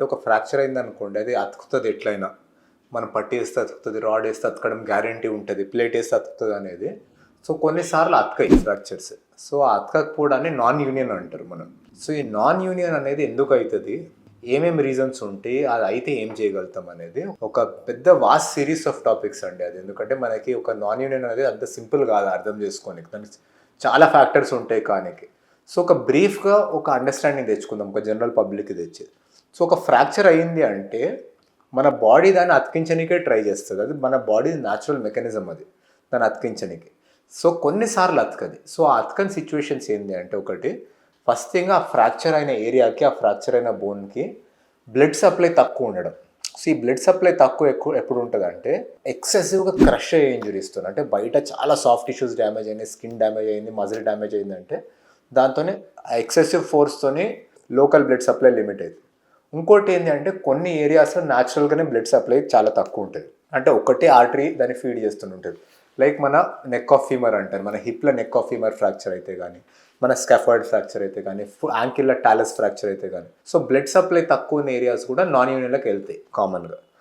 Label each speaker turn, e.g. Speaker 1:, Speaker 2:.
Speaker 1: అంటే ఒక ఫ్రాక్చర్ అయింది అనుకోండి, అది అతుకుతుంది ఎట్లయినా. మనం పట్టి వేస్తే అతుకుతుంది, రాడ్ వేస్తే అతకడం గ్యారంటీ ఉంటుంది, ప్లేట్ వేస్తే అతుకుతుంది అనేది. సో కొన్నిసార్లు అతకాయి ఫ్రాక్చర్స్. సో ఆ అతకకపోవడాన్ని నాన్ యూనియన్ అంటారు మనం. సో ఈ నాన్ యూనియన్ అనేది ఎందుకు అవుతుంది, ఏమేమి రీజన్స్ ఉంటే అది అయితే ఏం చేయగలుగుతాం అనేది ఒక పెద్ద వాస్ట్ సిరీస్ ఆఫ్ టాపిక్స్ అండి అది. ఎందుకంటే మనకి ఒక నాన్ యూనియన్ అనేది అంత సింపుల్ కాదు అర్థం చేసుకోనికి, దానికి చాలా ఫ్యాక్టర్స్ ఉంటాయి. కానీ సో ఒక బ్రీఫ్గా ఒక అండర్స్టాండింగ్ తెచ్చుకుందాం, ఒక జనరల్ పబ్లిక్కి తెచ్చేది. సో ఒక ఫ్రాక్చర్ అయ్యింది అంటే మన బాడీ దాన్ని అతికించడానికే ట్రై చేస్తుంది. అది మన బాడీ న్యాచురల్ మెకానిజం, అది దాన్ని అతికించడానికి. సో కొన్నిసార్లు అతకది. సో ఆ అతకని సిచ్యువేషన్స్ ఏంటి అంటే, ఒకటి ఫస్ట్ థింగ్, ఆ ఫ్రాక్చర్ అయిన ఏరియాకి, ఆ ఫ్రాక్చర్ అయిన బోన్కి బ్లడ్ సప్లై తక్కువ ఉండడం. సో ఈ బ్లడ్ సప్లై ఎక్కువ ఎప్పుడు ఉంటుంది అంటే ఎక్సెసివ్గా క్రష్ అయ్యే ఇంజురీస్తో, అంటే బయట చాలా సాఫ్ట్ టిష్యూస్ డ్యామేజ్ అయినాయి, స్కిన్ డ్యామేజ్ అయింది, మజిల్ డ్యామేజ్ అయిందంటే దాంతోనే ఎక్సెసివ్ ఫోర్స్తోని లోకల్ బ్లడ్ సప్లై లిమిట్ అవుతుంది. ఇంకోటి ఏంటి అంటే కొన్ని ఏరియాస్లో న్యాచురల్గానే బ్లడ్ సప్లై చాలా తక్కువ ఉంటుంది. అంటే ఒకటే ఆర్టరీ దాన్ని ఫీడ్ చేస్తుంటుంది. లైక్ మన నెక్ ఆఫ్ ఫీమర్ అంటారు, మన హిప్లో నెక్ ఆఫ్ ఫీమర్ ఫ్రాక్చర్ అయితే కానీ, మన స్కాఫాయిడ్ ఫ్రాక్చర్ అయితే కానీ, యాంకిల్లో టాలస్ ఫ్రాక్చర్ అయితే కానీ. సో బ్లడ్ సప్లై తక్కువ ఉన్న ఏరియాస్ కూడా నాన్ యూనియన్లోకి వెళ్తాయి కామన్గా.